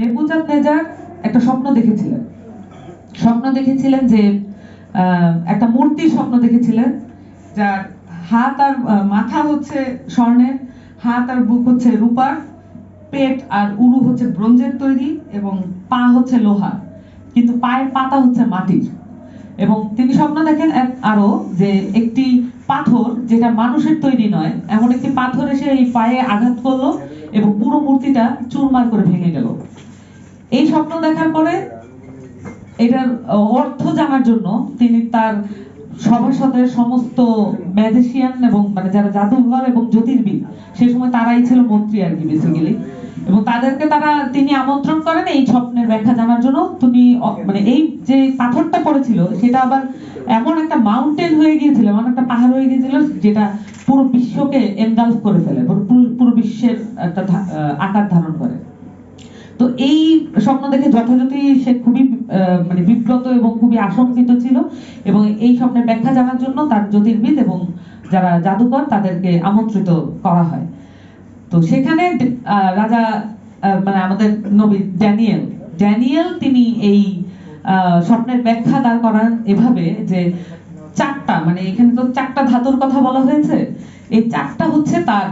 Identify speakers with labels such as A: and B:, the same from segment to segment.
A: নেবুজাত nasal একটা স্বপ্ন দেখেছিলেন যে একটা মূর্তির স্বপ্ন দেখেছিলেন, যার হাত আর মাথা হচ্ছে স্বর্ণের, হাত আর বুক হচ্ছে রূপার, পেট আর উরু হচ্ছে ব্রোঞ্জের তৈরি এবং পা হচ্ছে লোহার, কিন্তু পায়ের পাতা হচ্ছে মাটির। এবং তিনি স্বপ্ন দেখেন আরো যে একটি পাথর, যেটা মানুষের তৈরি নয়, এমন একটি পাথর এসে এই পায়ে আঘাত করলো এবং পুরো মূর্তিটা চুরমার করে ভেঙে গেল। এই স্বপ্ন দেখার পরে এটার অর্থ জানার জন্য তিনি তার সভাসদের সমস্ত ম্যাজিশিয়ান এবং মানে যারা জাদুঘর এবং জ্যোতির্বিদ, সেই সময় তারাই ছিল মন্ত্রী আর কি বেসিক্যালি, এবং তাদেরকে তিনি আমন্ত্রণ করেন এই স্বপ্নের ব্যাখ্যা জানার জন্য। তিনি মানে এই যে পাথরটা পড়েছিল সেটা আবার এমন একটা মাউন্টেন হয়ে গিয়েছিল, এমন একটা পাহাড় হয়ে গিয়েছিল যেটা পুরো বিশ্বকে এনগালফ করে ফেলে, পুরো বিশ্বের একটা আকার ধারণ করে। তো এই স্বপ্ন দেখে যথাযথই সে খুবই মানে বিব্রত এবং খুবই আশঙ্কিত ছিল, এবং এই স্বপ্নের ব্যাখ্যা জানার জন্য তার জ্যোতির্বিদ এবং যারা জাদুকর তাদেরকে আমন্ত্রিত করা হয়। তো সেখানে রাজা মানে আমাদের নবী ড্যানিয়েল তিনি এই স্বপ্নের ব্যাখ্যা দাঁড় করান এভাবে যে চারটা, মানে এখানে তো চারটা ধাতুর কথা বলা হয়েছে, এই চারটা হচ্ছে তার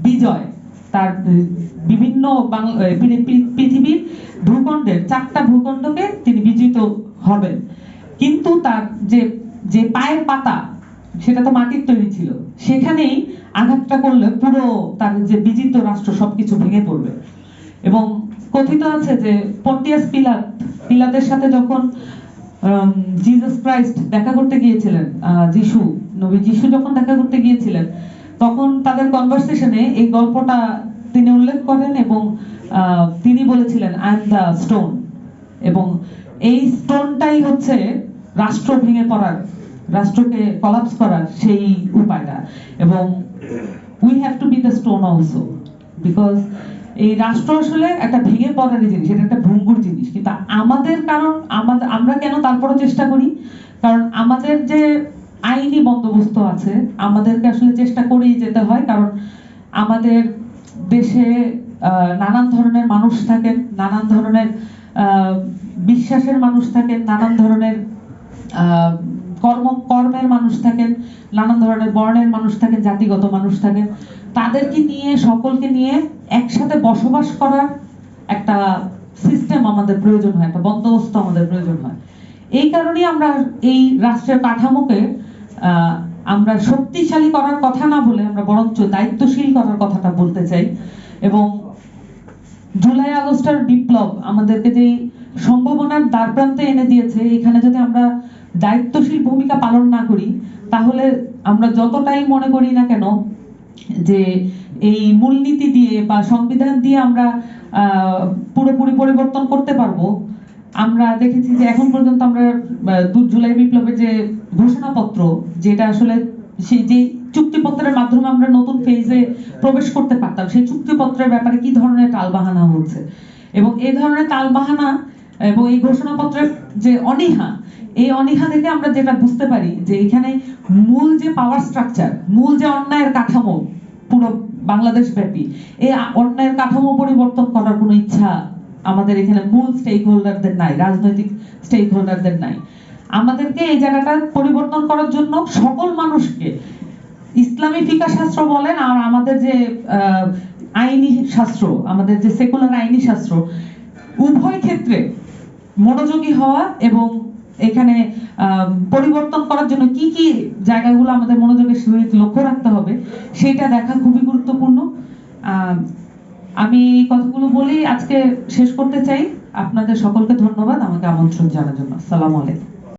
A: বিজয়, তার বিভিন্ন পৃথিবীর ভূখণ্ডের চারটা ভূখণ্ডকে তিনি বিজিত হবেন। কিন্তু তার যে পায়ের পাতা, সেটা তো মাটির তৈরি ছিল, সেখানেই আঘাতটা করলে পুরো তার যে বিজিত রাষ্ট্র সবকিছু ভেঙে পড়বে। এবং কথিত আছে যে পন্টিয়াস পিলাতের সাথে যখন জিসাস ক্রাইস্ট দেখা করতে গিয়েছিলেন, নবী যিশু যখন দেখা করতে গিয়েছিলেন, তখন তাদের কনভারসেশনে এই গল্পটা তিনি উল্লেখ করেন এবং তিনি বলেছিলেন আই এম দ্য স্টোন, এবং এই স্টোনটাই হচ্ছে রাষ্ট্র ভেঙে পড়ার, রাষ্ট্রকে কলাপস করার সেই উপায়টা। এবং we have to B the stone also, because এই রাষ্ট্র আসলে একটা ভেঙে পড়ারই জিনিস, এটা একটা ভঙ্গুর জিনিস, কিন্তু আমরা কেন তারপরও চেষ্টা করি? কারণ আমাদের যে আইনি বন্দোবস্ত আছে, আমাদেরকে আসলে চেষ্টা করেই যেতে হয়, কারণ আমাদের দেশে নানান ধরনের মানুষ থাকেন, নানান ধরনের বিশ্বাসের মানুষ থাকেন, নানান ধরনের কর্মের মানুষ থাকেন, নানান ধরনের বর্ণের মানুষ থাকেন, জাতিগত মানুষ থাকেন। তাদেরকে নিয়ে, সকলকে নিয়ে একসাথে বসবাস করার একটা সিস্টেম আমাদের প্রয়োজন হয়, একটা বন্দোবস্ত আমাদের প্রয়োজন হয়। এই কারণেই আমরা এই রাষ্ট্রের কাঠামোকে আমরা শক্তিশালী করার কথা না বলে আমরা বরঞ্চ দায়িত্বশীল করার কথাটা বলতে চাই। এবং জুলাই আগস্টের বিপ্লব আমাদেরকে যে সম্ভাবনার দ্বারপ্রান্তে এনে দিয়েছে, এখানে যদি আমরা দায়িত্বশীল ভূমিকা পালন না করি, তাহলে আমরা যতটাই মনে করি না কেন যে এই মূলনীতি দিয়ে বা সংবিধান দিয়ে আমরা পুরোপুরি পরিবর্তন করতে পারবো, আমরা দেখেছি যে এখন পর্যন্ত আমরা জুলাই বিপ্লবের যে ঘোষণাপত্র, যেটা আসলে সেই যে চুক্তিপত্রের মাধ্যমে আমরা নতুন ফেজে প্রবেশ করতে পারতাম, সেই চুক্তিপত্রের ব্যাপারে কি ধরনের টালবাহানা হচ্ছে, এবং এই ধরনের টালবাহানা এবং এই ঘোষণাপত্রের যে অনীহা, এই অনীহা থেকে আমরা যেটা বুঝতে পারি যে এখানে মূল যে পাওয়ার স্ট্রাকচার, মূল যে অন্যায়ের কাঠামো পুরো বাংলাদেশ ব্যাপী, এই অন্যায়ের কাঠামো পরিবর্তন করার কোনো ইচ্ছা আমাদের এখানে মূল স্টেক হোল্ডারদের নাই, রাজনৈতিক স্টেক হোল্ডারদের নাই। আমাদেরকে এই জায়গাটা পরিবর্তন করার জন্য সকল মানুষকে, ইসলামী ফিকাহ শাস্ত্র বলেন আর আমাদের যে আইনি শাস্ত্র, আমাদের যে সেকুলার আইনি শাস্ত্র, উভয় ক্ষেত্রে মনোযোগী হওয়া এবং এখানে পরিবর্তন করার জন্য কি কি জায়গাগুলো আমাদের মনোযোগের সহিত লক্ষ্য রাখতে হবে, সেটা দেখা খুবই গুরুত্বপূর্ণ। আমি এই কথাগুলো বলেই আজকে শেষ করতে চাই। আপনাদের সকলকে ধন্যবাদ আমাকে আমন্ত্রণ জানার জন্য। আসসালামু আলাইকুম।